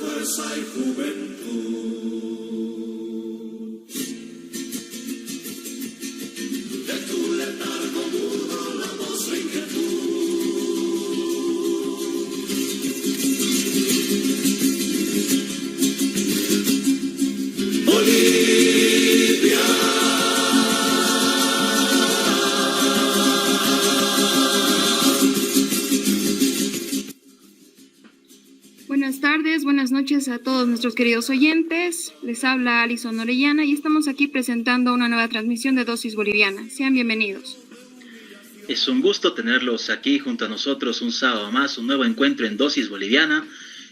fuerza y juventud. De tu letargo mudo la voz de inquietud. Bolivia. Buenas tardes, buenas noches a todos nuestros queridos oyentes. Les habla Alison Orellana y estamos aquí presentando una nueva transmisión de Dosis Boliviana. Sean bienvenidos. Es un gusto tenerlos aquí junto a nosotros un sábado más, un nuevo encuentro en Dosis Boliviana.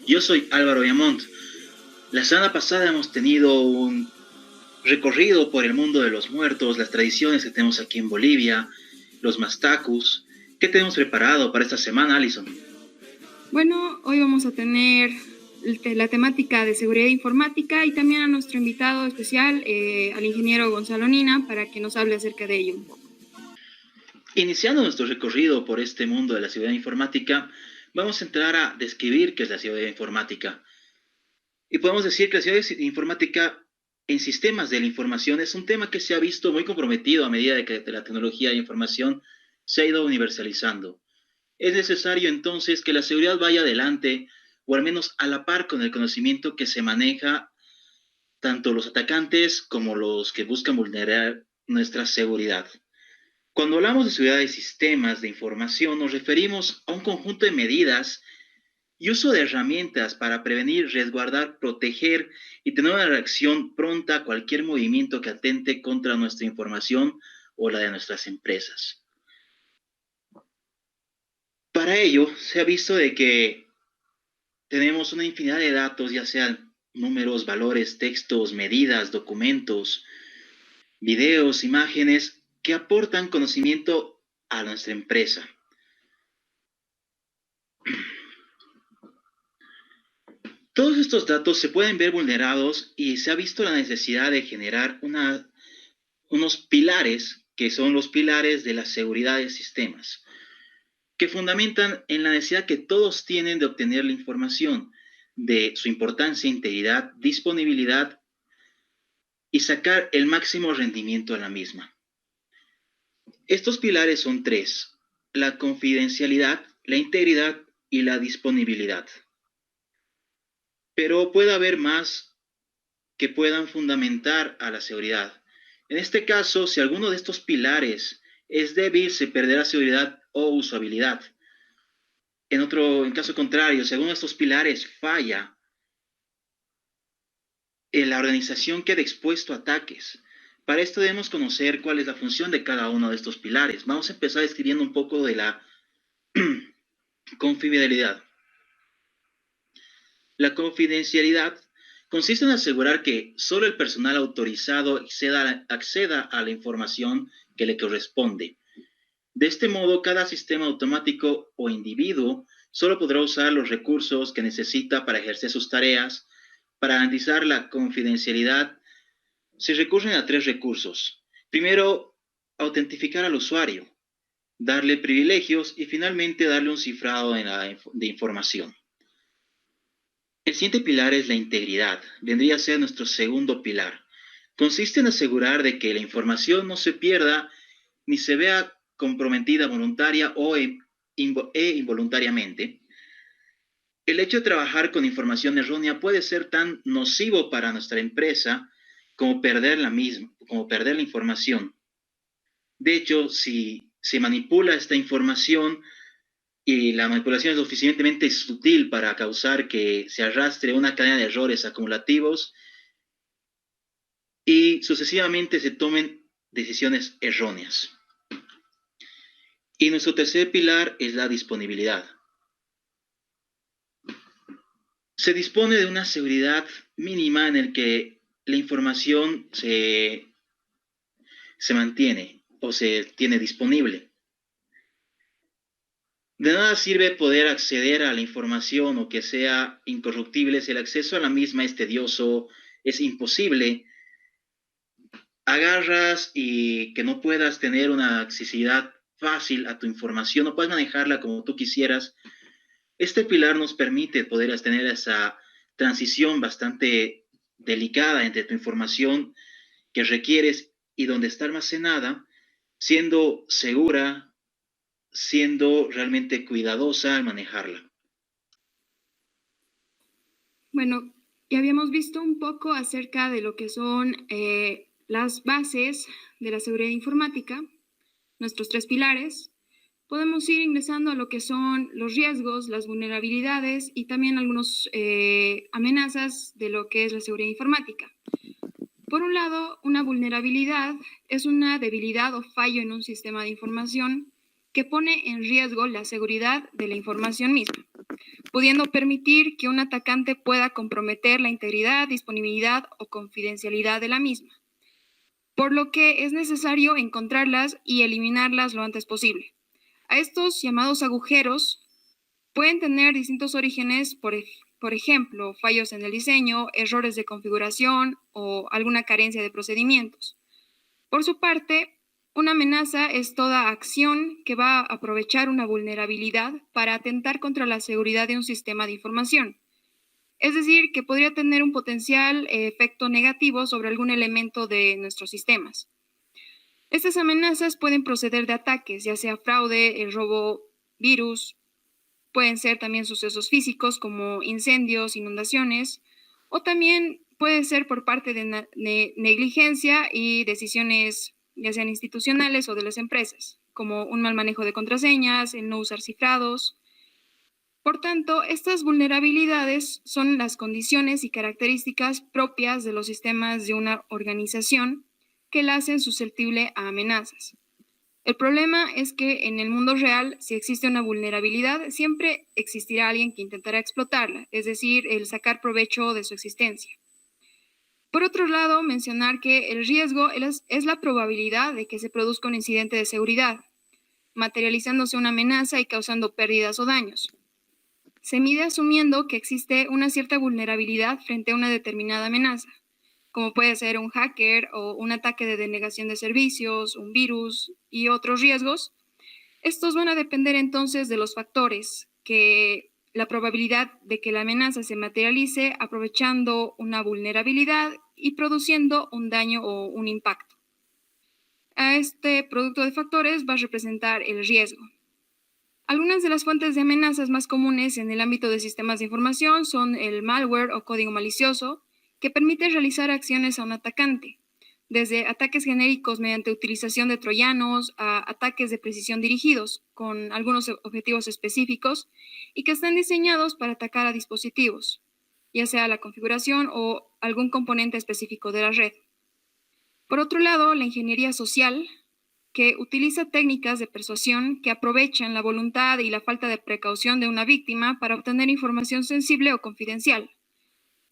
Yo soy Álvaro Viamont. La semana pasada hemos tenido un recorrido por el mundo de los muertos, las tradiciones que tenemos aquí en Bolivia, los mastacus. ¿Qué tenemos preparado para esta semana, Alison? Bueno, hoy vamos a tener la temática de seguridad informática y también a nuestro invitado especial, al ingeniero Gonzalo Nina, para que nos hable acerca de ello un poco. Iniciando nuestro recorrido por este mundo de la seguridad informática, vamos a entrar a describir qué es la seguridad informática. Y podemos decir que la seguridad informática en sistemas de la información es un tema que se ha visto muy comprometido a medida de que la tecnología de información se ha ido universalizando. Es necesario entonces que la seguridad vaya adelante, o al menos a la par con el conocimiento que se maneja tanto los atacantes como los que buscan vulnerar nuestra seguridad. Cuando hablamos de seguridad de sistemas de información, nos referimos a un conjunto de medidas y uso de herramientas para prevenir, resguardar, proteger y tener una reacción pronta a cualquier movimiento que atente contra nuestra información o la de nuestras empresas. Para ello, se ha visto de que tenemos una infinidad de datos, ya sean números, valores, textos, medidas, documentos, videos, imágenes, que aportan conocimiento a nuestra empresa. Todos estos datos se pueden ver vulnerados y se ha visto la necesidad de generar unos pilares, que son los pilares de la seguridad de sistemas, que fundamentan en la necesidad que todos tienen de obtener la información, de su importancia, integridad, disponibilidad y sacar el máximo rendimiento a la misma. Estos pilares son tres: la confidencialidad, la integridad y la disponibilidad. Pero puede haber más que puedan fundamentar a la seguridad. En este caso, si alguno de estos pilares es débil, se perderá seguridad o usabilidad. En caso contrario, si alguno de estos pilares falla, la organización queda expuesto a ataques. Para esto debemos conocer cuál es la función de cada uno de estos pilares. Vamos a empezar describiendo un poco de la confidencialidad. La confidencialidad consiste en asegurar que solo el personal autorizado acceda a la información que le corresponde. De este modo, cada sistema automático o individuo solo podrá usar los recursos que necesita para ejercer sus tareas. Para garantizar la confidencialidad, se recurren a tres recursos. Primero, autentificar al usuario, darle privilegios y finalmente darle un cifrado de información. El siguiente pilar es la integridad. Vendría a ser nuestro segundo pilar. Consiste en asegurar de que la información no se pierda ni se vea comprometida voluntaria e involuntariamente. El hecho de trabajar con información errónea puede ser tan nocivo para nuestra empresa como perder la información. De hecho, si se manipula esta información y la manipulación es lo suficientemente sutil para causar que se arrastre una cadena de errores acumulativos y sucesivamente se tomen decisiones erróneas. Y nuestro tercer pilar es la disponibilidad. Se dispone de una seguridad mínima en el que la información se mantiene o se tiene disponible. De nada sirve poder acceder a la información o que sea incorruptible si el acceso a la misma es tedioso, es imposible. Agarras y que no puedas tener una accesibilidad fácil a tu información, no puedes manejarla como tú quisieras. Este pilar nos permite poder tener esa transición bastante delicada entre tu información que requieres y donde está almacenada, siendo segura, siendo realmente cuidadosa al manejarla. Bueno, ya habíamos visto un poco acerca de lo que son las bases de la seguridad informática, nuestros 3 pilares. Podemos ir ingresando a lo que son los riesgos, las vulnerabilidades y también algunas amenazas de lo que es la seguridad informática. Por un lado, una vulnerabilidad es una debilidad o fallo en un sistema de información que pone en riesgo la seguridad de la información misma, pudiendo permitir que un atacante pueda comprometer la integridad, disponibilidad o confidencialidad de la misma, por lo que es necesario encontrarlas y eliminarlas lo antes posible. A estos llamados agujeros pueden tener distintos orígenes, por ejemplo, fallos en el diseño, errores de configuración o alguna carencia de procedimientos. Por su parte, una amenaza es toda acción que va a aprovechar una vulnerabilidad para atentar contra la seguridad de un sistema de información. Es decir, que podría tener un potencial efecto negativo sobre algún elemento de nuestros sistemas. Estas amenazas pueden proceder de ataques, ya sea fraude, el robo, virus, pueden ser también sucesos físicos como incendios, inundaciones, o también puede ser por parte de negligencia y decisiones ya sean institucionales o de las empresas, como un mal manejo de contraseñas, el no usar cifrados. Por tanto, estas vulnerabilidades son las condiciones y características propias de los sistemas de una organización que la hacen susceptible a amenazas. El problema es que en el mundo real, si existe una vulnerabilidad, siempre existirá alguien que intentará explotarla, es decir, el sacar provecho de su existencia. Por otro lado, mencionar que el riesgo es la probabilidad de que se produzca un incidente de seguridad, materializándose una amenaza y causando pérdidas o daños. Se mide asumiendo que existe una cierta vulnerabilidad frente a una determinada amenaza, como puede ser un hacker o un ataque de denegación de servicios, un virus y otros riesgos. Estos van a depender entonces de los factores que la probabilidad de que la amenaza se materialice aprovechando una vulnerabilidad y produciendo un daño o un impacto. A este producto de factores va a representar el riesgo. Algunas de las fuentes de amenazas más comunes en el ámbito de sistemas de información son el malware o código malicioso, que permite realizar acciones a un atacante, desde ataques genéricos mediante utilización de troyanos a ataques de precisión dirigidos, con algunos objetivos específicos y que están diseñados para atacar a dispositivos, ya sea la configuración o algún componente específico de la red. Por otro lado, la ingeniería social, que utiliza técnicas de persuasión que aprovechan la voluntad y la falta de precaución de una víctima para obtener información sensible o confidencial.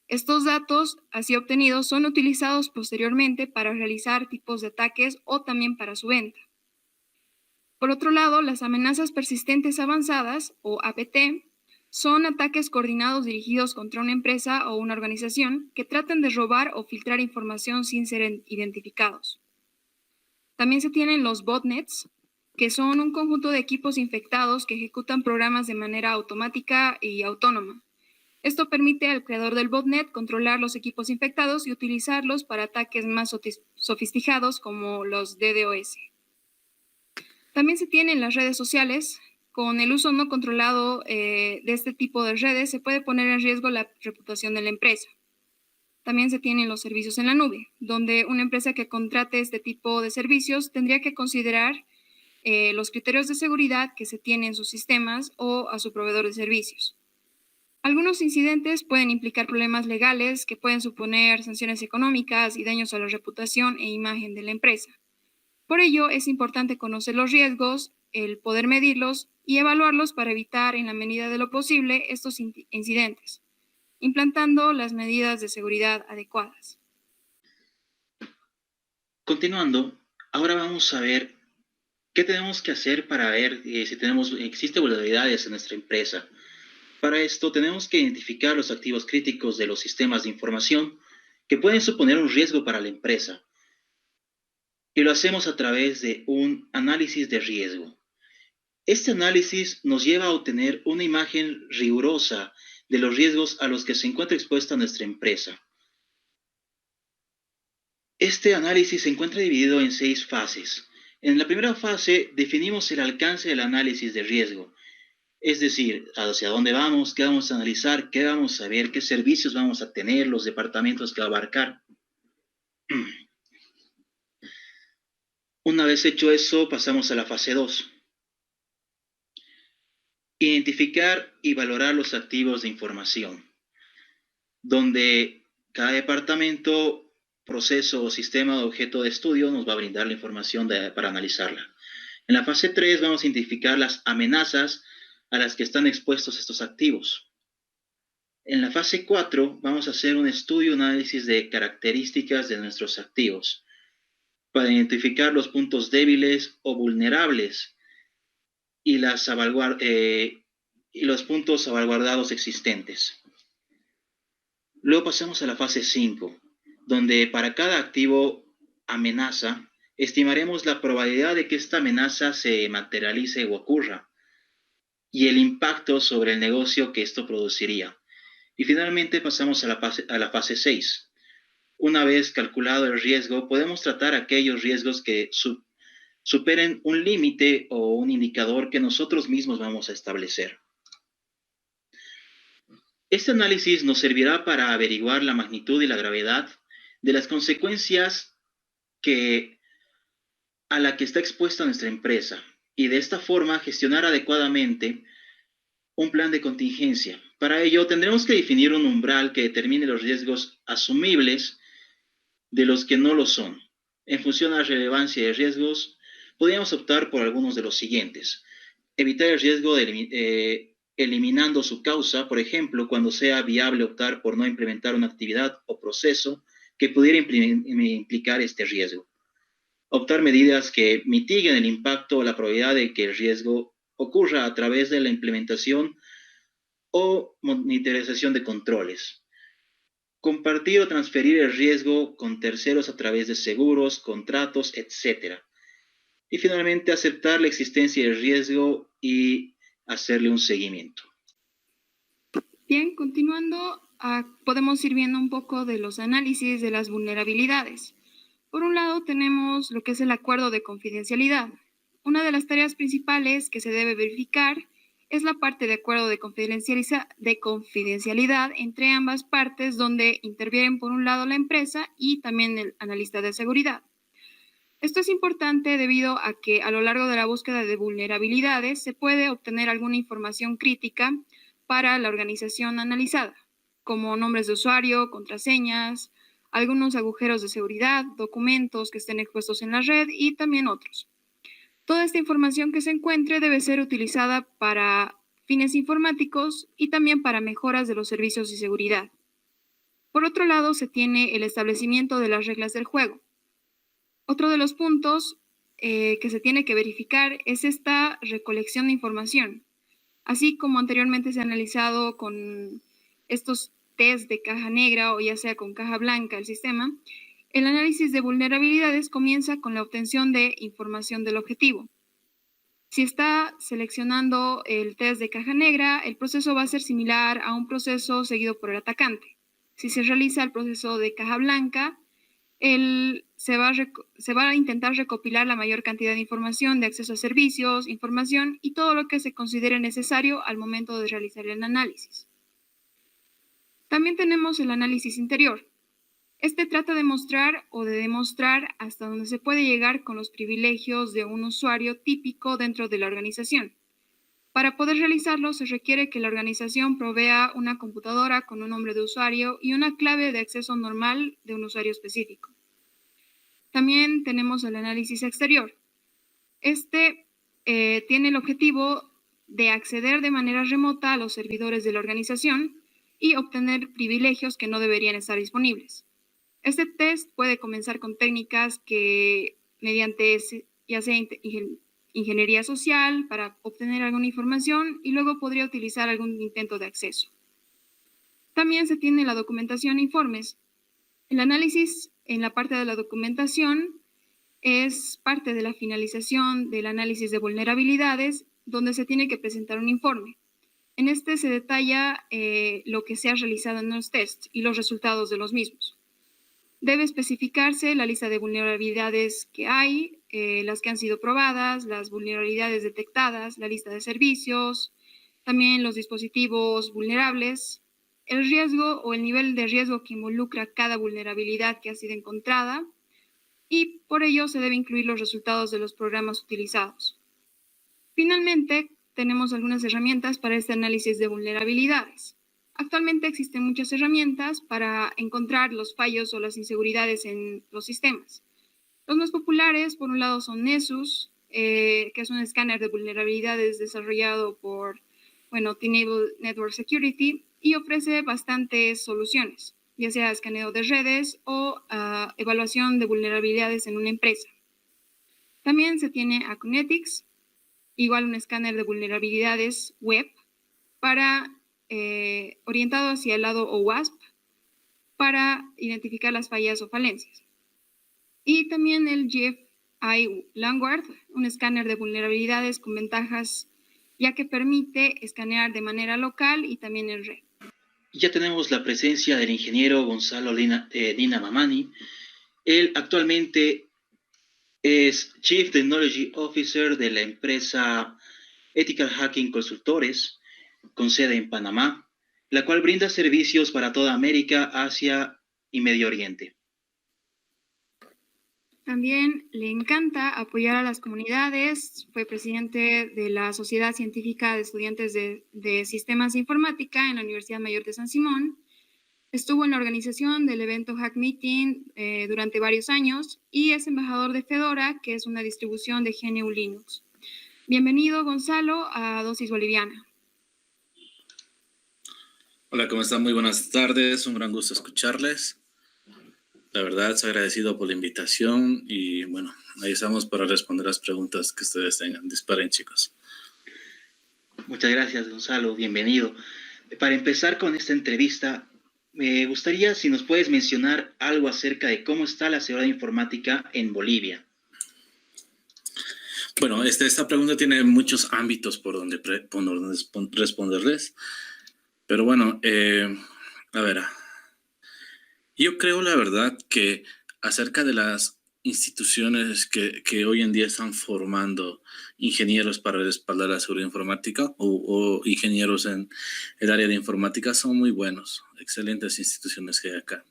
Estos datos, así obtenidos, son utilizados posteriormente para realizar tipos de ataques o también para su venta. Por otro lado, las amenazas persistentes avanzadas, o APT, son ataques coordinados dirigidos contra una empresa o una organización que tratan de robar o filtrar información sin ser identificados. También se tienen los botnets, que son un conjunto de equipos infectados que ejecutan programas de manera automática y autónoma. Esto permite al creador del botnet controlar los equipos infectados y utilizarlos para ataques más sofisticados como los DDoS. También se tienen las redes sociales. Con el uso no controlado de este tipo de redes se puede poner en riesgo la reputación de la empresa. También se tienen los servicios en la nube, donde una empresa que contrate este tipo de servicios tendría que considerar los criterios de seguridad que se tienen en sus sistemas o a su proveedor de servicios. Algunos incidentes pueden implicar problemas legales que pueden suponer sanciones económicas y daños a la reputación e imagen de la empresa. Por ello, es importante conocer los riesgos, el poder medirlos y evaluarlos para evitar, en la medida de lo posible, estos incidentes, implantando las medidas de seguridad adecuadas. Continuando, ahora vamos a ver qué tenemos que hacer para ver si existen vulnerabilidades en nuestra empresa. Para esto tenemos que identificar los activos críticos de los sistemas de información que pueden suponer un riesgo para la empresa. Y lo hacemos a través de un análisis de riesgo. Este análisis nos lleva a obtener una imagen rigurosa de los riesgos a los que se encuentra expuesta nuestra empresa. Este análisis se encuentra dividido en 6 fases. En la primera fase definimos el alcance del análisis de riesgo, es decir, hacia dónde vamos, qué vamos a analizar, qué vamos a ver, qué servicios vamos a tener, los departamentos que va a abarcar. Una vez hecho eso, pasamos a la fase 2. Identificar y valorar los activos de información, donde cada departamento, proceso o sistema de objeto de estudio nos va a brindar la información para analizarla. En la fase 3 vamos a identificar las amenazas a las que están expuestos estos activos. En la fase 4 vamos a hacer un estudio, un análisis de características de nuestros activos para identificar los puntos débiles o vulnerables y los puntos salvaguardados existentes. Luego pasamos a la fase 5, donde para cada activo amenaza, estimaremos la probabilidad de que esta amenaza se materialice o ocurra y el impacto sobre el negocio que esto produciría. Y finalmente pasamos a la fase 6. Una vez calculado el riesgo, podemos tratar aquellos riesgos que superen un límite o un indicador que nosotros mismos vamos a establecer. Este análisis nos servirá para averiguar la magnitud y la gravedad de las consecuencias a la que está expuesta nuestra empresa y de esta forma gestionar adecuadamente un plan de contingencia. Para ello tendremos que definir un umbral que determine los riesgos asumibles de los que no lo son. En función a la relevancia de riesgos, podríamos optar por algunos de los siguientes. Evitar el riesgo eliminando su causa, por ejemplo, cuando sea viable optar por no implementar una actividad o proceso que pudiera implicar este riesgo. Optar medidas que mitiguen el impacto o la probabilidad de que el riesgo ocurra a través de la implementación o monitorización de controles. Compartir o transferir el riesgo con terceros a través de seguros, contratos, etc. Y finalmente, aceptar la existencia del riesgo y hacerle un seguimiento. Bien, continuando, podemos ir viendo un poco de los análisis de las vulnerabilidades. Por un lado, tenemos lo que es el acuerdo de confidencialidad. Una de las tareas principales que se debe verificar es la parte de acuerdo de confidencialidad entre ambas partes, donde intervienen por un lado la empresa y también el analista de seguridad. Esto es importante debido a que a lo largo de la búsqueda de vulnerabilidades se puede obtener alguna información crítica para la organización analizada, como nombres de usuario, contraseñas, algunos agujeros de seguridad, documentos que estén expuestos en la red y también otros. Toda esta información que se encuentre debe ser utilizada para fines informáticos y también para mejoras de los servicios de seguridad. Por otro lado, se tiene el establecimiento de las reglas del juego. Otro de los puntos que se tiene que verificar es esta recolección de información. Así como anteriormente se ha analizado con estos test de caja negra o ya sea con caja blanca el sistema, el análisis de vulnerabilidades comienza con la obtención de información del objetivo. Si está seleccionando el test de caja negra, el proceso va a ser similar a un proceso seguido por el atacante. Si se realiza el proceso de caja blanca, se va a intentar recopilar la mayor cantidad de información de acceso a servicios, información y todo lo que se considere necesario al momento de realizar el análisis. También tenemos el análisis interior. Este trata de mostrar o de demostrar hasta dónde se puede llegar con los privilegios de un usuario típico dentro de la organización. Para poder realizarlo se requiere que la organización provea una computadora con un nombre de usuario y una clave de acceso normal de un usuario específico. También tenemos el análisis exterior. Este tiene el objetivo de acceder de manera remota a los servidores de la organización y obtener privilegios que no deberían estar disponibles. Este test puede comenzar con técnicas que mediante ya sea ingeniería social para obtener alguna información y luego podría utilizar algún intento de acceso. También se tiene la documentación e informes. El análisis en la parte de la documentación es parte de la finalización del análisis de vulnerabilidades donde se tiene que presentar un informe. En este se detalla lo que se ha realizado en los tests y los resultados de los mismos. Debe especificarse la lista de vulnerabilidades que hay, las que han sido probadas, las vulnerabilidades detectadas, la lista de servicios, también los dispositivos vulnerables, el riesgo o el nivel de riesgo que involucra cada vulnerabilidad que ha sido encontrada, y por ello se debe incluir los resultados de los programas utilizados. Finalmente, tenemos algunas herramientas para este análisis de vulnerabilidades. Actualmente existen muchas herramientas para encontrar los fallos o las inseguridades en los sistemas. Los más populares, por un lado, son Nessus, que es un escáner de vulnerabilidades desarrollado por, Tenable Network Security, y ofrece bastantes soluciones, ya sea escaneo de redes o evaluación de vulnerabilidades en una empresa. También se tiene Acunetics, igual un escáner de vulnerabilidades web para orientado hacia el lado OWASP para identificar las fallas o falencias. Y también el GFI Landguard, un escáner de vulnerabilidades con ventajas ya que permite escanear de manera local y también en red. Ya tenemos la presencia del ingeniero Gonzalo Dina Mamani. Él actualmente es Chief Technology Officer de la empresa Ethical Hacking Consultores, con sede en Panamá, la cual brinda servicios para toda América, Asia y Medio Oriente. También le encanta apoyar a las comunidades. Fue presidente de la Sociedad Científica de Estudiantes de Sistemas de Informática en la Universidad Mayor de San Simón. Estuvo en la organización del evento Hack Meeting durante varios años y es embajador de Fedora, que es una distribución de GNU Linux. Bienvenido, Gonzalo, a Dosis Boliviana. Hola, ¿cómo están? Muy buenas tardes. Un gran gusto escucharles. La verdad, estoy agradecido por la invitación y bueno, ahí estamos para responder las preguntas que ustedes tengan. Disparen, chicos. Muchas gracias, Gonzalo. Bienvenido. Para empezar con esta entrevista, me gustaría si nos puedes mencionar algo acerca de cómo está la seguridad informática en Bolivia. Bueno, esta pregunta tiene muchos ámbitos por donde responderles. Pero bueno, a ver, yo creo la verdad que acerca de las instituciones que hoy en día están formando ingenieros para respaldar la seguridad informática o ingenieros en el área de informática son muy buenos, excelentes instituciones que hay acá.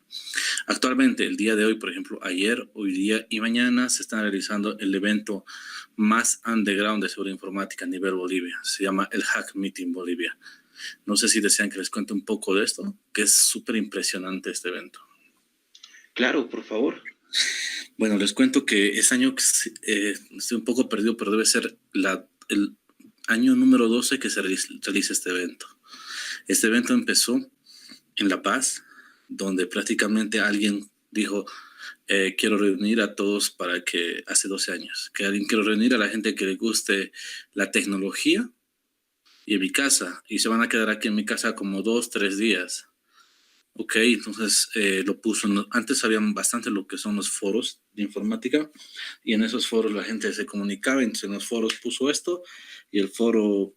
Actualmente, el día de hoy, por ejemplo, ayer, hoy día y mañana se está realizando el evento más underground de seguridad informática a nivel Bolivia. Se llama el Hack Meeting Bolivia. No sé si desean que les cuente un poco de esto, que es súper impresionante este evento. Claro, por favor. Bueno, les cuento que este año estoy un poco perdido, pero debe ser el año número 12 que se realiza este evento. Este evento empezó en La Paz, donde prácticamente alguien dijo, quiero reunir a todos hace 12 años, quiero reunir a la gente que le guste la tecnología y en mi casa, y se van a quedar aquí en mi casa como 2-3 días. Ok, entonces lo puso, antes habían bastante lo que son los foros de informática, y en esos foros la gente se comunicaba, entonces en los foros puso esto, y el foro,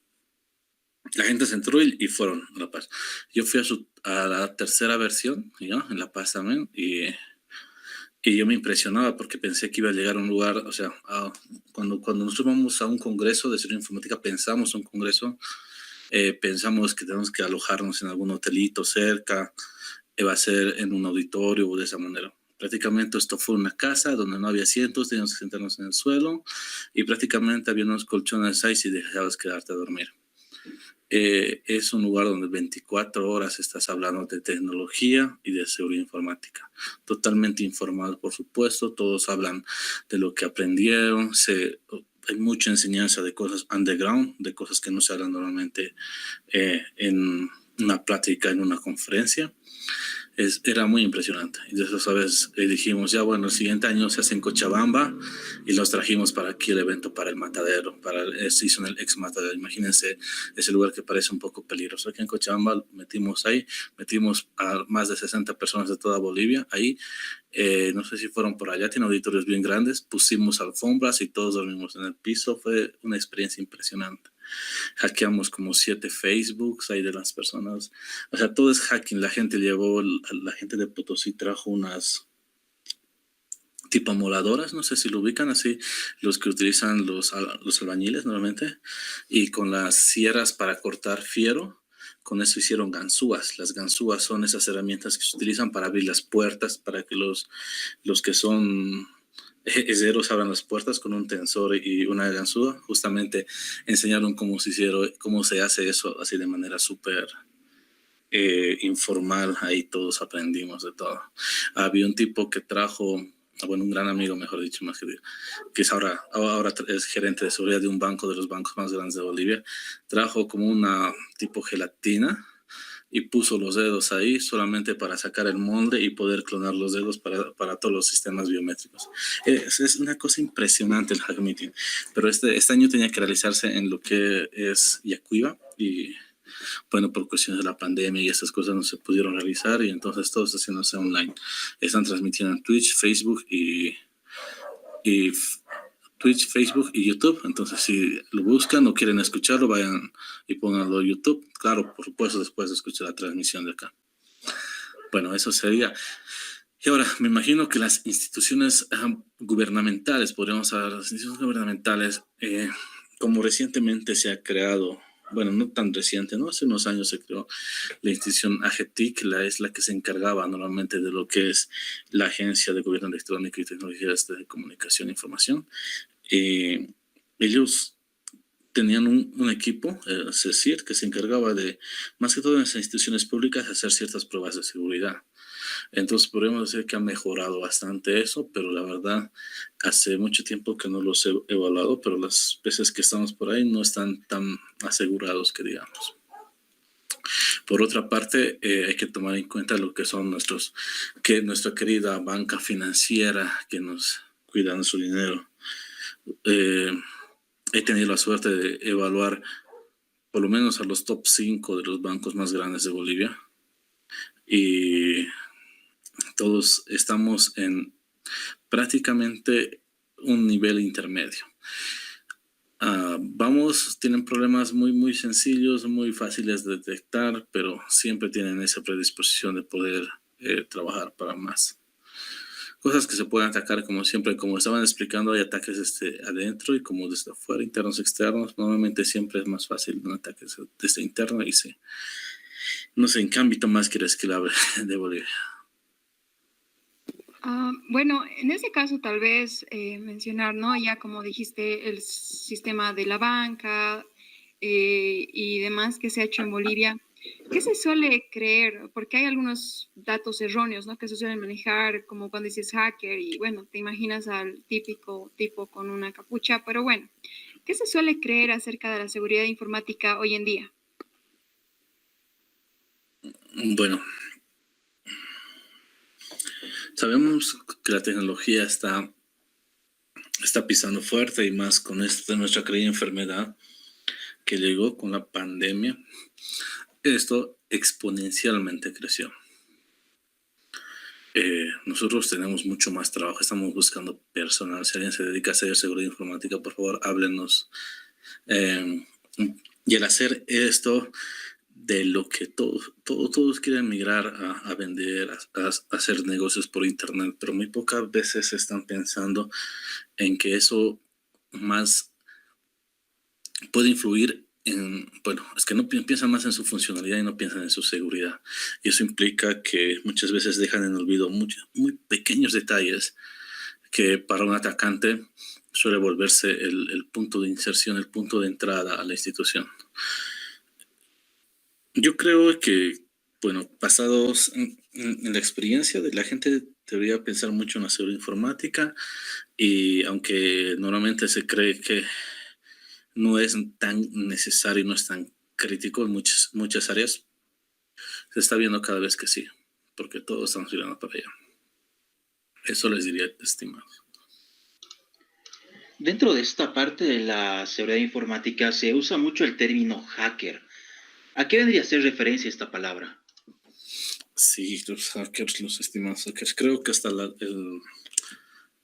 la gente se entró y fueron a La Paz. Yo fui a la tercera versión, ¿ya? En La Paz también, y yo me impresionaba porque pensé que iba a llegar a un lugar, o sea, cuando nosotros vamos a un congreso de seguridad informática, pensamos un congreso, pensamos que tenemos que alojarnos en algún hotelito cerca, va a ser en un auditorio o de esa manera. Prácticamente esto fue una casa donde no había asientos, teníamos que sentarnos en el suelo y prácticamente había unos colchones ahí si dejabas quedarte a dormir. Es un lugar donde 24 horas estás hablando de tecnología y de seguridad informática. Totalmente informado, por supuesto. Todos hablan de lo que aprendieron. Hay mucha enseñanza de cosas underground, de cosas que no se hablan normalmente en una plática, en una conferencia. Era muy impresionante. Y de eso, ¿sabes? Dijimos, ya bueno, el siguiente año se hace en Cochabamba y los trajimos para aquí el evento para el Matadero, se hizo en el ex Matadero. Imagínense ese lugar que parece un poco peligroso. Aquí en Cochabamba metimos a más de 60 personas de toda Bolivia. Ahí, no sé si fueron por allá, tiene auditorios bien grandes, pusimos alfombras y todos dormimos en el piso. Fue una experiencia impresionante. hackeamos como 7 Facebooks ahí de las personas. O sea, todo es hacking. La gente la gente de Potosí trajo unas tipo moladoras, no sé si lo ubican así, los que utilizan los albañiles normalmente, y con las sierras para cortar fierro, con eso hicieron ganzúas. Las ganzúas son esas herramientas que se utilizan para abrir las puertas, para que los que son herreros abran las puertas con un tensor y una ganzúa. Justamente enseñaron cómo se hace eso así de manera súper informal. Ahí todos aprendimos de todo. Había un tipo que trajo, bueno, un gran amigo, mejor dicho, más que es ahora es gerente de seguridad de un banco, de los bancos más grandes de Bolivia. Trajo como una tipo gelatina y puso los dedos ahí solamente para sacar el molde y poder clonar los dedos para todos los sistemas biométricos. Es una cosa impresionante el Hack Meeting, pero este año tenía que realizarse en lo que es Yacuiba y bueno, por cuestiones de la pandemia y esas cosas no se pudieron realizar y entonces todo está haciéndose online. Están transmitiendo en Twitch, Facebook y Twitch, Facebook y YouTube. Entonces, si lo buscan o quieren escucharlo, vayan y pónganlo en YouTube. Claro, por supuesto, después de escuchar la transmisión de acá. Bueno, eso sería. Y ahora, me imagino que las instituciones gubernamentales, podríamos hablar de las instituciones gubernamentales, como recientemente se ha creado, bueno, no tan reciente, ¿no? Hace unos años se creó la institución AGETIC, es la que se encargaba normalmente de lo que es la Agencia de Gobierno Electrónico y Tecnologías de Comunicación e Información. Ellos tenían un equipo, CECIR, que se encargaba de, más que todo en las instituciones públicas, hacer ciertas pruebas de seguridad. Entonces podríamos decir que ha mejorado bastante eso, pero la verdad hace mucho tiempo que no los he evaluado, pero las veces que estamos por ahí no están tan asegurados que digamos. Por otra parte, hay que tomar en cuenta lo que son nuestra querida banca financiera que nos cuida nuestro dinero. He tenido la suerte de evaluar por lo menos a los top 5 de los bancos más grandes de Bolivia y todos estamos en prácticamente un nivel intermedio. Tienen problemas muy, muy sencillos, muy fáciles de detectar, pero siempre tienen esa predisposición de poder trabajar para más. Cosas que se pueden atacar, como siempre, como estaban explicando, hay ataques desde adentro y como desde afuera, internos, externos. Normalmente siempre es más fácil un ataque desde interno y sí. No sé, ¿en qué ámbito más quieres que le hable de Bolivia? Bueno, en ese caso tal vez mencionar, ¿no? Ya como dijiste, el sistema de la banca y demás que se ha hecho en Bolivia. ¿Qué se suele creer? Porque hay algunos datos erróneos, ¿no? Que se suelen manejar, como cuando dices hacker y bueno, te imaginas al típico tipo con una capucha, pero bueno, ¿qué se suele creer acerca de la seguridad informática hoy en día? Bueno, sabemos que la tecnología está pisando fuerte y más con esta nuestra querida enfermedad que llegó con la pandemia. Esto exponencialmente creció. Nosotros tenemos mucho más trabajo, estamos buscando personal. Si alguien se dedica a hacer seguridad informática, por favor, háblenos. Y al hacer esto, de lo que todos quieren migrar a vender, a hacer negocios por internet, pero muy pocas veces están pensando en que eso más puede influir bueno, es que no piensan más en su funcionalidad y no piensan en su seguridad. Y eso implica que muchas veces dejan en olvido muy pequeños detalles que para un atacante suele volverse el punto de inserción, el punto de entrada a la institución. Yo creo que, bueno, basados en la experiencia de la gente, debería pensar mucho en la seguridad informática y aunque normalmente se cree que no es tan necesario y no es tan crítico en muchas áreas, se está viendo cada vez que sí, porque todos estamos mirando para allá. Eso les diría, estimados. Dentro de esta parte de la seguridad informática se usa mucho el término hacker. ¿A qué vendría a ser referencia esta palabra? Sí, los hackers, los estimados hackers. Creo que hasta el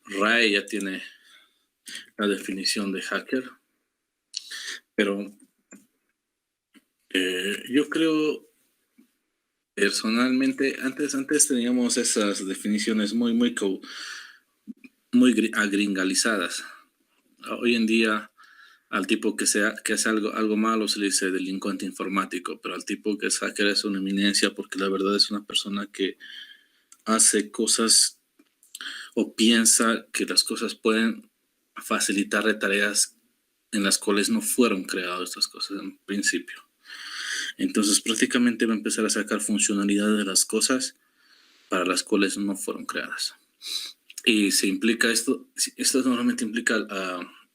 RAE ya tiene la definición de hacker. Pero Yo creo personalmente, antes teníamos esas definiciones muy agringalizadas. Hoy en día, al tipo que hace algo malo se le dice delincuente informático, pero al tipo que es hacker es una eminencia porque la verdad es una persona que hace cosas o piensa que las cosas pueden facilitarle tareas en las cuales no fueron creadas estas cosas en principio. Entonces prácticamente va a empezar a sacar funcionalidades de las cosas para las cuales no fueron creadas. Y se implica esto normalmente implica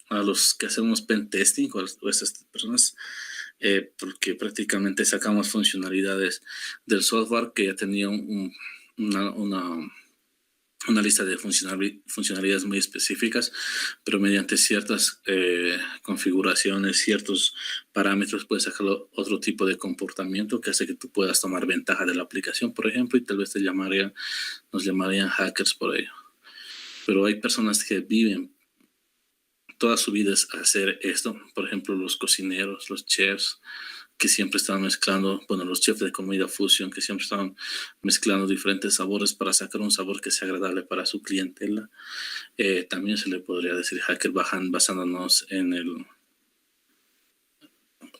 a los que hacemos pen testing o a estas personas, porque prácticamente sacamos funcionalidades del software que ya tenía una lista de funcionalidades muy específicas, pero mediante ciertas configuraciones, ciertos parámetros, puedes sacar otro tipo de comportamiento que hace que tú puedas tomar ventaja de la aplicación, por ejemplo, y tal vez nos llamarían hackers por ello. Pero hay personas que viven toda su vida es hacer esto, por ejemplo, los cocineros, los chefs, que siempre están mezclando, los chefs de comida fusion, que siempre están mezclando diferentes sabores para sacar un sabor que sea agradable para su clientela. También se le podría decir hacker basándonos en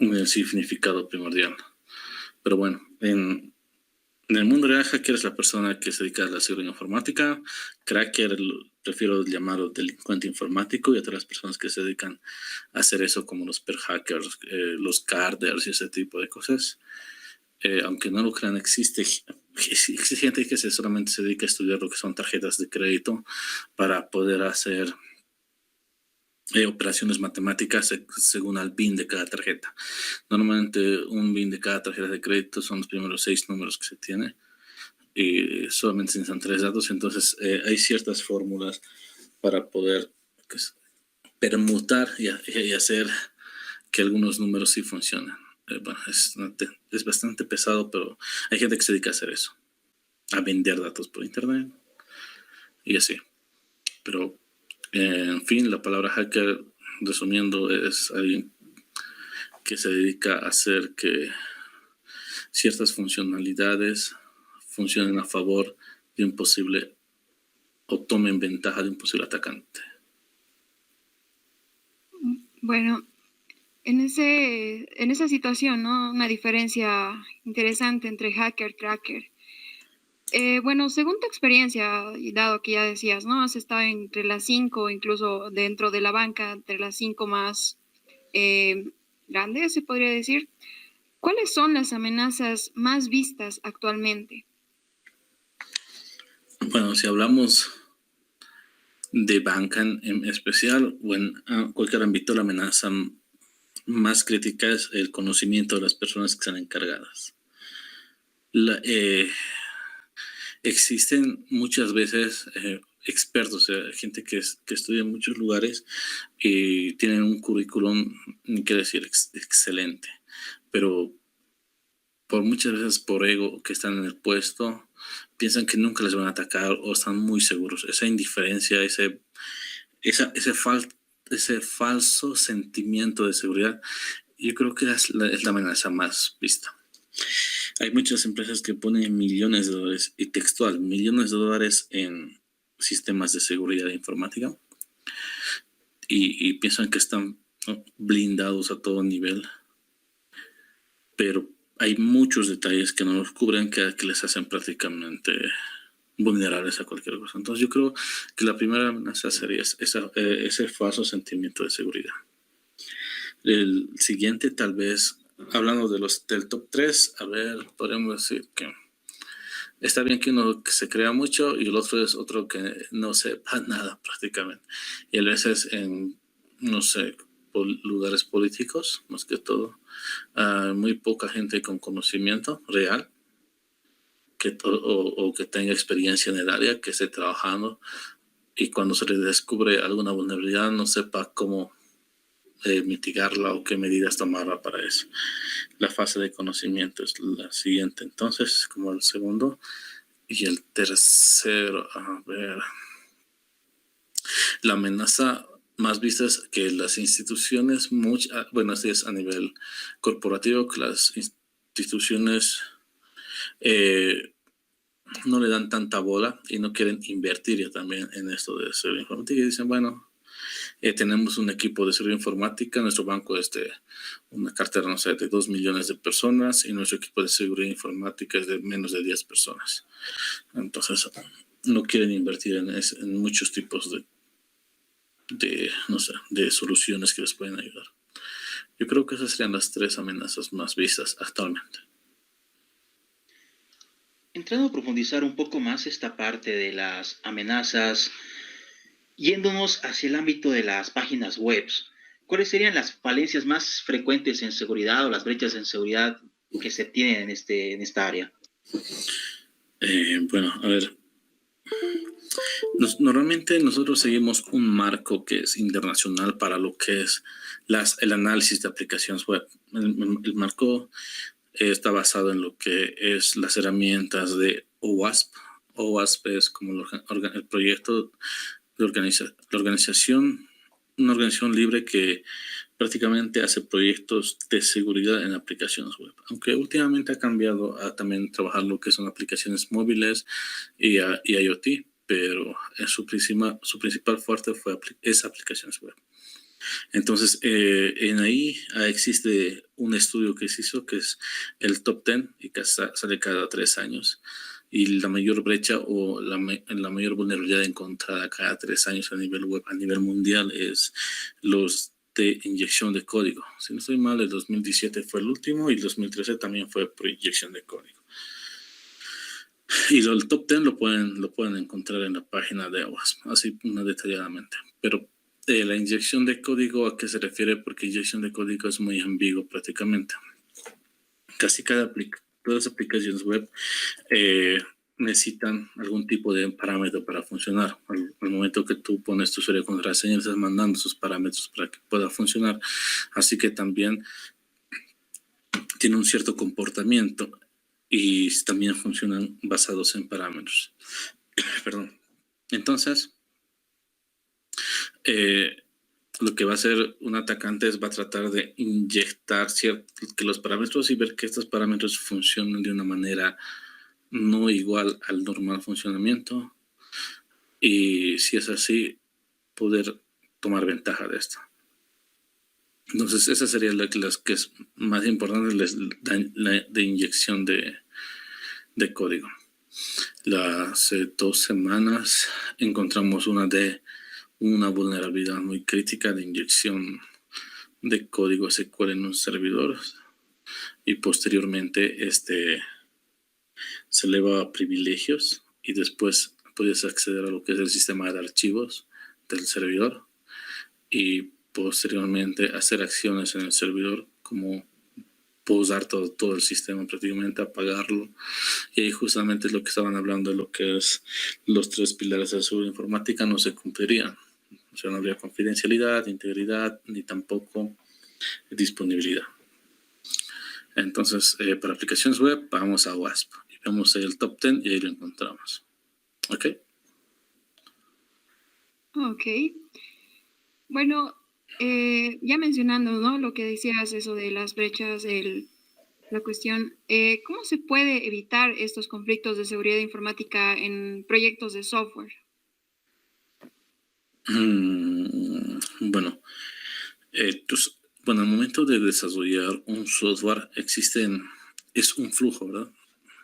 el significado primordial. Pero bueno, en el mundo real, hacker es la persona que se dedica a la seguridad informática. Cracker, prefiero llamarlo delincuente informático, y otras personas que se dedican a hacer eso como los per hackers, los carders y ese tipo de cosas. Aunque no lo crean, existe gente que solamente se dedica a estudiar lo que son tarjetas de crédito para poder hacer operaciones matemáticas según el BIN de cada tarjeta. Normalmente un BIN de cada tarjeta de crédito son los primeros 6 números que se tiene y solamente se necesitan 3 datos. Entonces hay ciertas fórmulas para poder permutar y hacer que algunos números sí funcionen. Bueno, es bastante pesado, pero hay gente que se dedica a hacer eso, a vender datos por internet y así. Pero en fin, la palabra hacker, resumiendo, es alguien que se dedica a hacer que ciertas funcionalidades funcionen a favor de un posible o tomen ventaja de un posible atacante. Bueno, en esa situación, ¿no? Una diferencia interesante entre hacker y cracker. Bueno, según tu experiencia, y dado que ya decías, ¿no? Has estado entre las 5, incluso dentro de la banca, entre las 5 más grandes, se podría decir. ¿Cuáles son las amenazas más vistas actualmente? Bueno, si hablamos de banca en especial o en cualquier ámbito, la amenaza más crítica es el conocimiento de las personas que están encargadas. Existen muchas veces expertos, gente que estudia en muchos lugares y tienen un currículum, quiero decir, excelente, pero muchas veces por ego que están en el puesto, piensan que nunca les van a atacar o están muy seguros. Esa indiferencia, ese falso sentimiento de seguridad, yo creo que es la amenaza más vista. Hay muchas empresas que ponen millones de dólares, y textual, millones de dólares en sistemas de seguridad informática y piensan que están blindados a todo nivel, pero hay muchos detalles que no los cubren que les hacen prácticamente vulnerables a cualquier cosa. Entonces yo creo que la primera amenaza sería ese falso sentimiento de seguridad. El siguiente, tal vez, hablando del top 3, a ver, podemos decir que está bien que uno que se crea mucho y el otro es otro que no sepa nada prácticamente. Y a veces en, no sé, lugares políticos, más que todo, muy poca gente con conocimiento real o que tenga experiencia en el área, que esté trabajando, y cuando se le descubre alguna vulnerabilidad no sepa cómo mitigarla o qué medidas tomarla para eso. La fase de conocimiento es la siguiente, entonces, como el segundo. Y el tercero, a ver, la amenaza más vistas que las instituciones, bueno, así es a nivel corporativo, que las instituciones no le dan tanta bola y no quieren invertir ya también en esto de seguridad informática y dicen, bueno, tenemos un equipo de seguridad informática, nuestro banco es de una cartera, no sé, de 2 millones de personas y nuestro equipo de seguridad informática es de menos de 10 personas. Entonces, no quieren invertir en muchos tipos no sé, de soluciones que les pueden ayudar. Yo creo que esas serían las 3 amenazas más vistas actualmente. Entrando a profundizar un poco más esta parte de las amenazas, yéndonos hacia el ámbito de las páginas web, ¿cuáles serían las falencias más frecuentes en seguridad o las brechas en seguridad que se tienen en esta área? Bueno, a ver. Normalmente nosotros seguimos un marco que es internacional para lo que es el análisis de aplicaciones web. El marco está basado en lo que es las herramientas de OWASP. OWASP es como el proyecto de la organización, una organización libre que prácticamente hace proyectos de seguridad en aplicaciones web. Aunque últimamente ha cambiado a también trabajar lo que son aplicaciones móviles y IoT, pero su principal fuerte es aplicaciones web. Entonces, en ahí existe un estudio que se hizo que es el Top 10 y que sale cada 3 años. Y la mayor brecha o la mayor vulnerabilidad encontrada cada 3 años a nivel web, a nivel mundial, es los de inyección de código. Si no estoy mal, el 2017 fue el último y el 2013 también fue por inyección de código. Y el top 10 lo pueden encontrar en la página de OWASP, así detalladamente. Pero la inyección de código, ¿a qué se refiere? Porque inyección de código es muy ambiguo prácticamente. Casi todas las aplicaciones web necesitan algún tipo de parámetro para funcionar. Al momento que tú pones tu usuario de contraseña, estás mandando esos parámetros para que pueda funcionar. Así que también tiene un cierto comportamiento y también funcionan basados en parámetros. Perdón. Entonces, lo que va a hacer un atacante va a tratar de inyectar que los parámetros y ver que estos parámetros funcionen de una manera no igual al normal funcionamiento. Y si es así, poder tomar ventaja de esto. Entonces, esa sería la que es más importante, la de inyección de código. Hace 2 semanas encontramos una vulnerabilidad muy crítica de inyección de código SQL en un servidor y posteriormente se eleva a privilegios y después puedes acceder a lo que es el sistema de archivos del servidor y posteriormente hacer acciones en el servidor como pausar todo el sistema, prácticamente apagarlo. Y ahí justamente es lo que estaban hablando de lo que es los 3 pilares de la seguridad informática no se cumplirían. O sea, no habría confidencialidad, integridad, ni tampoco disponibilidad. Entonces, para aplicaciones web, vamos a OWASP. Y vemos el top 10 y ahí lo encontramos. ¿Ok? Ok. Bueno, ya mencionando, ¿no? Lo que decías, eso de las brechas, la cuestión, ¿cómo se puede evitar estos conflictos de seguridad informática en proyectos de software? Bueno, al momento de desarrollar un software es un flujo, ¿verdad?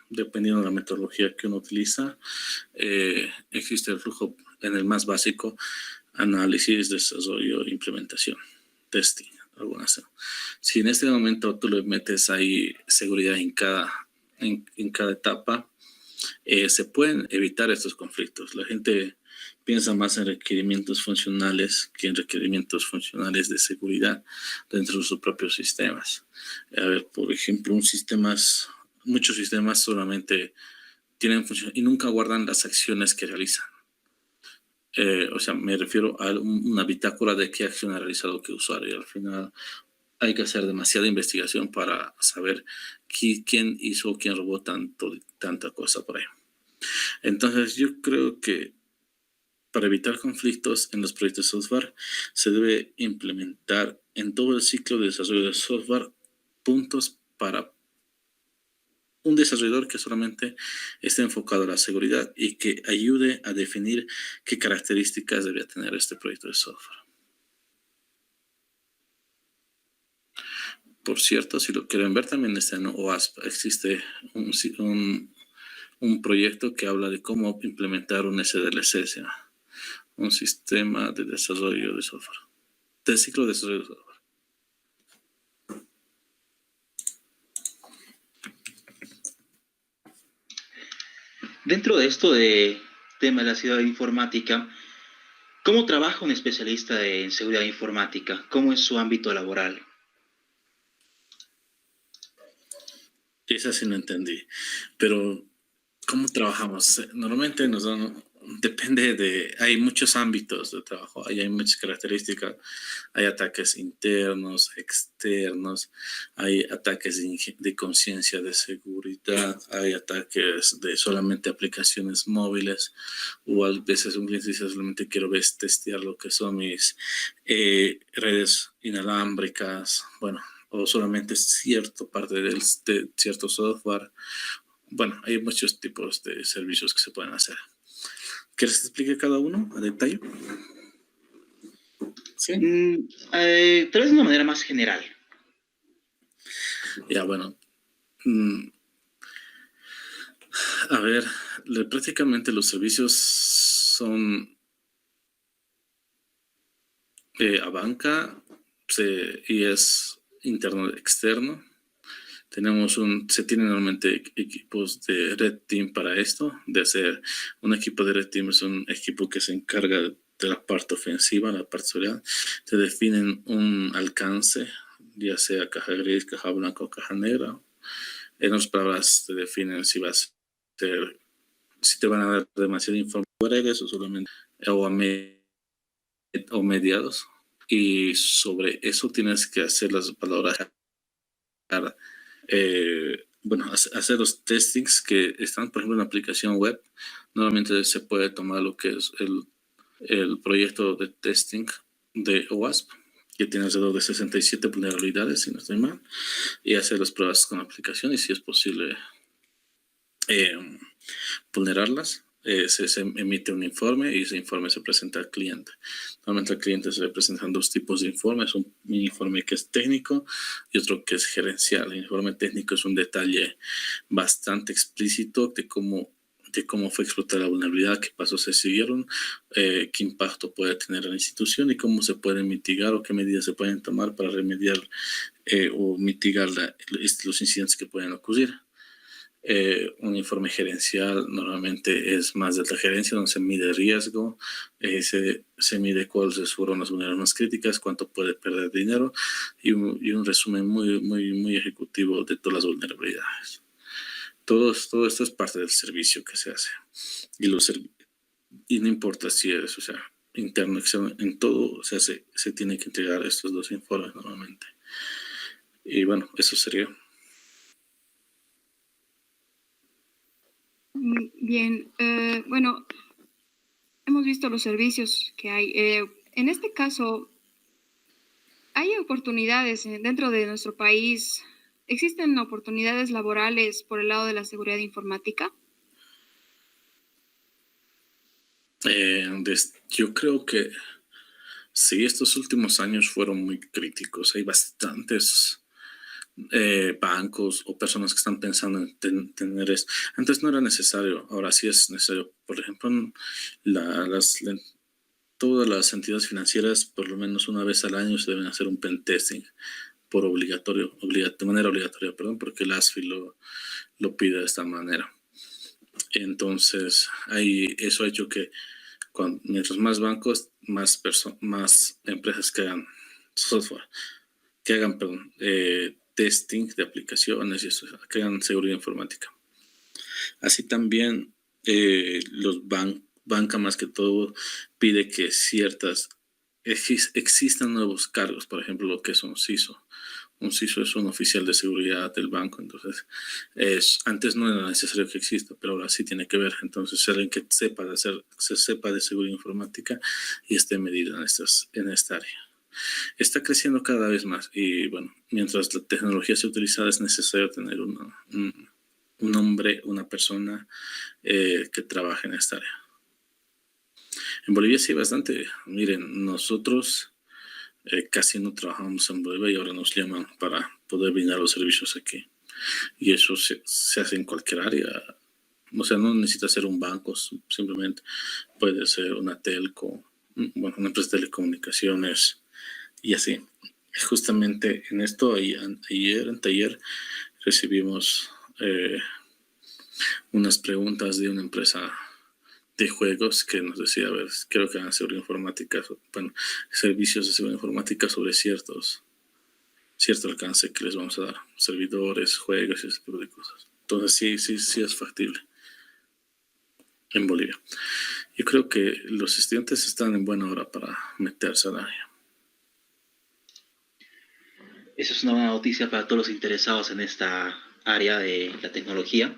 Dependiendo de la metodología que uno utiliza, existe el flujo en el más básico: análisis, desarrollo, implementación, testing, algunas. Si en este momento tú le metes ahí seguridad en cada etapa, se pueden evitar estos conflictos. La gente piensa más en requerimientos funcionales que en requerimientos funcionales de seguridad dentro de sus propios sistemas. A ver, por ejemplo, muchos sistemas solamente tienen función y nunca guardan las acciones que realizan. O sea, me refiero a una bitácora de qué acción ha realizado qué usuario. Y al final hay que hacer demasiada investigación para saber quién hizo, quién robó tanta cosa por ahí. Entonces, yo creo que Para evitar conflictos en los proyectos de software, se debe implementar en todo el ciclo de desarrollo de software puntos para un desarrollador que solamente esté enfocado a la seguridad y que ayude a definir qué características debe tener este proyecto de software. Por cierto, si lo quieren ver, también está en OWASP. Existe un proyecto que habla de cómo implementar un SDLC, un sistema de desarrollo de software, del ciclo de desarrollo de software. Dentro de esto de tema de la seguridad informática, ¿cómo trabaja un especialista en seguridad informática? ¿Cómo es su ámbito laboral? Esa sí no entendí, pero ¿cómo trabajamos? Normalmente depende hay muchos ámbitos de trabajo, hay muchas características, hay ataques internos, externos, hay ataques de conciencia de seguridad, hay ataques de solamente aplicaciones móviles, o a veces un cliente dice solamente quiero testear lo que son mis redes inalámbricas, bueno, o solamente cierta parte de cierto software. Bueno, hay muchos tipos de servicios que se pueden hacer. ¿Quieres que te explique cada uno a detalle? Sí. Tal vez de una manera más general. Ya, bueno. A ver, prácticamente los servicios son a banca y es interno externo. Se tienen normalmente equipos de Red Team para esto, de hacer un equipo de Red Team es un equipo que se encarga de la parte ofensiva, la parte seguridad. Te definen un alcance, ya sea caja gris, caja blanca o caja negra. En otras palabras, te definen si te van a dar demasiada información o solamente o mediados. Y sobre eso tienes que hacer las palabras. Hacer los testings que están, por ejemplo, en la aplicación web. Normalmente se puede tomar lo que es el proyecto de testing de OWASP, que tiene alrededor de 67 vulnerabilidades, si no estoy mal, y hacer las pruebas con la aplicación y si es posible vulnerarlas. Se emite un informe y ese informe se presenta al cliente. Normalmente al cliente se le presentan dos tipos de informes, un informe que es técnico y otro que es gerencial. El informe técnico es un detalle bastante explícito de cómo fue explotada la vulnerabilidad, qué pasos se siguieron, qué impacto puede tener la institución y cómo se puede mitigar o qué medidas se pueden tomar para remediar o mitigar los incidentes que pueden ocurrir. Un informe gerencial normalmente es más de la gerencia, donde se mide riesgo, se mide cuáles fueron las vulnerabilidades más críticas, cuánto puede perder dinero y un resumen muy, muy, muy ejecutivo de todas las vulnerabilidades. Todo esto es parte del servicio que se hace. Y no importa si es, interno, externo, en todo se tiene que entregar estos dos informes normalmente. Y bueno, eso sería. Bien, bueno, hemos visto los servicios que hay. En este caso, ¿hay oportunidades dentro de nuestro país? ¿Existen oportunidades laborales por el lado de la seguridad informática? Yo creo que sí, estos últimos años fueron muy críticos. Hay bastantes bancos o personas que están pensando en tener esto. Antes no era necesario, ahora sí es necesario. Por ejemplo, todas las entidades financieras, por lo menos una vez al año, se deben hacer un pen testing de manera obligatoria, porque el ASFI lo pide de esta manera. Entonces, eso ha hecho que mientras más bancos, más empresas que hagan software, que hagan, testing de aplicaciones y eso, que hagan seguridad informática. Así también los banca más que todo pide que existan nuevos cargos, por ejemplo, lo que es un CISO. Un CISO es un oficial de seguridad del banco, entonces antes no era necesario que exista, pero ahora sí tiene que ver. Entonces, alguien que sepa de seguridad informática y esté medido en esta área. Está creciendo cada vez más y bueno, mientras la tecnología sea utilizada es necesario tener un hombre, una persona que trabaje en esta área. En Bolivia sí bastante. Miren, nosotros casi no trabajamos en Bolivia y ahora nos llaman para poder brindar los servicios aquí. Y eso se hace en cualquier área. O sea, no necesita ser un banco, simplemente puede ser una telco, bueno, una empresa de telecomunicaciones y así. Justamente en esto, anteayer, recibimos unas preguntas de una empresa de juegos que nos decía, a ver, creo que van a ser informática, bueno, servicios de seguridad informática sobre cierto alcance que les vamos a dar, servidores, juegos y ese tipo de cosas. Entonces sí es factible en Bolivia. Yo creo que los estudiantes están en buena hora para meterse al área. Eso es una buena noticia para todos los interesados en esta área de la tecnología.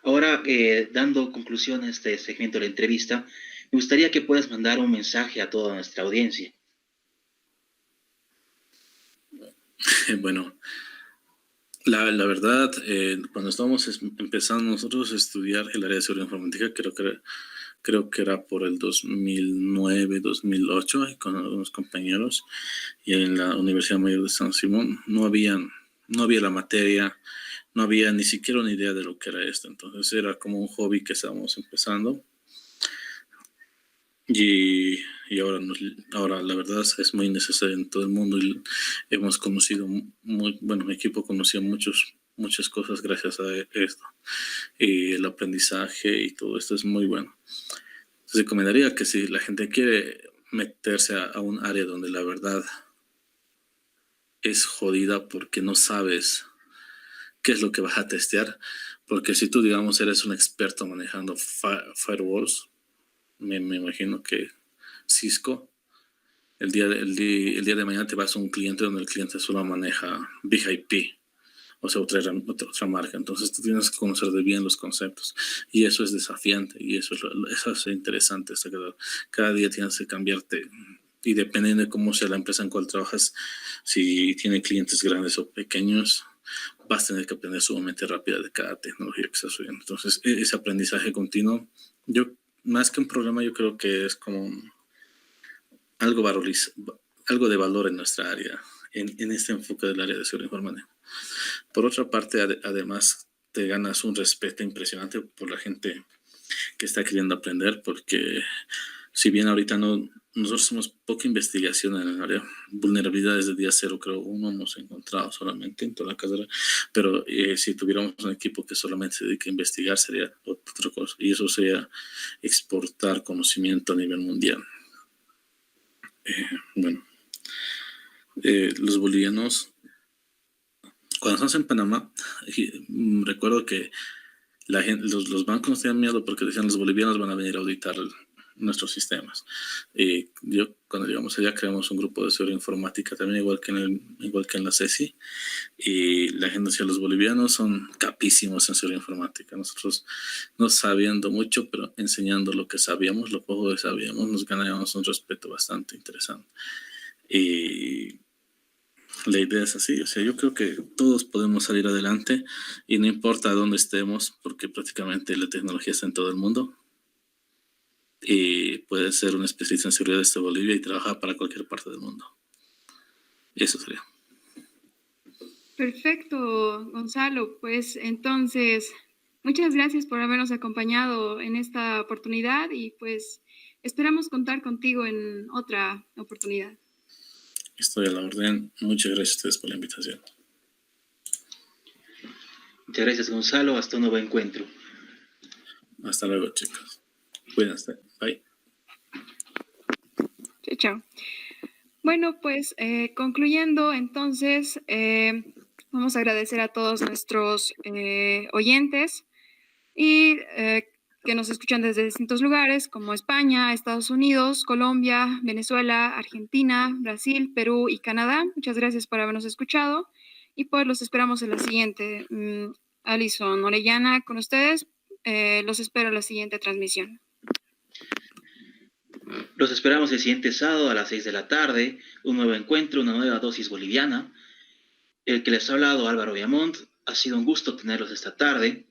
Ahora, dando conclusión a este segmento de la entrevista, me gustaría que puedas mandar un mensaje a toda nuestra audiencia. Bueno, la verdad, cuando estábamos empezando nosotros a estudiar el área de seguridad informática, creo que era por el 2009, 2008, con algunos compañeros, y en la Universidad Mayor de San Simón no había la materia, no había ni siquiera una idea de lo que era esto. Entonces era como un hobby que estábamos empezando. Y ahora la verdad es muy necesario en todo el mundo y hemos conocido, mi equipo conoció muchas cosas gracias a esto. Y el aprendizaje y todo esto es muy bueno. Entonces recomendaría que si la gente quiere meterse a un área donde la verdad es jodida porque no sabes qué es lo que vas a testear, porque si tú, digamos, eres un experto manejando firewalls, me imagino que Cisco, el día de mañana te vas a un cliente donde el cliente solo maneja Big IP, o sea, otra marca. Entonces tú tienes que conocer de bien los conceptos y eso es desafiante y eso es interesante. Cada día tienes que cambiarte y dependiendo de cómo sea la empresa en cual trabajas, si tiene clientes grandes o pequeños, vas a tener que aprender sumamente rápido de cada tecnología que estás subiendo. Entonces, ese aprendizaje continuo, más que un problema, yo creo que es como algo de valor en nuestra área, en este enfoque del área de seguridad informática. Por otra parte, además, te ganas un respeto impresionante por la gente que está queriendo aprender, porque si bien ahorita nosotros hacemos poca investigación en el área, vulnerabilidades de día cero, creo, uno hemos encontrado solamente en toda la carrera, pero si tuviéramos un equipo que solamente se dedique a investigar, sería otra cosa, y eso sería exportar conocimiento a nivel mundial. Los bolivianos, cuando estamos en Panamá, recuerdo que los bancos nos tenían miedo porque decían los bolivianos van a venir a auditar nuestros sistemas. Cuando llegamos allá creamos un grupo de seguridad informática también igual que en la CECI, y la gente decía los bolivianos son capísimos en seguridad informática. Nosotros no sabiendo mucho, pero enseñando lo que sabíamos, lo poco que sabíamos, nos ganábamos un respeto bastante interesante. Y la idea es así, o sea, yo creo que todos podemos salir adelante y no importa dónde estemos, porque prácticamente la tecnología está en todo el mundo. Y puedes ser un especialista en seguridad desde Bolivia y trabajar para cualquier parte del mundo. Eso sería. Perfecto, Gonzalo. Pues entonces, muchas gracias por habernos acompañado en esta oportunidad y pues esperamos contar contigo en otra oportunidad. Estoy a la orden. Muchas gracias a ustedes por la invitación. Muchas gracias, Gonzalo. Hasta un nuevo encuentro. Hasta luego, chicos. Cuídense. Bye. Chao, chao. Bueno, pues concluyendo, entonces, vamos a agradecer a todos nuestros oyentes y que nos escuchan desde distintos lugares como España, Estados Unidos, Colombia, Venezuela, Argentina, Brasil, Perú y Canadá. Muchas gracias por habernos escuchado y pues los esperamos en la siguiente. Alison Orellana con ustedes. Los espero en la siguiente transmisión. Los esperamos el siguiente sábado a las 6 de la tarde, un nuevo encuentro, una nueva dosis boliviana. El que les ha hablado, Álvaro Viamont, ha sido un gusto tenerlos esta tarde.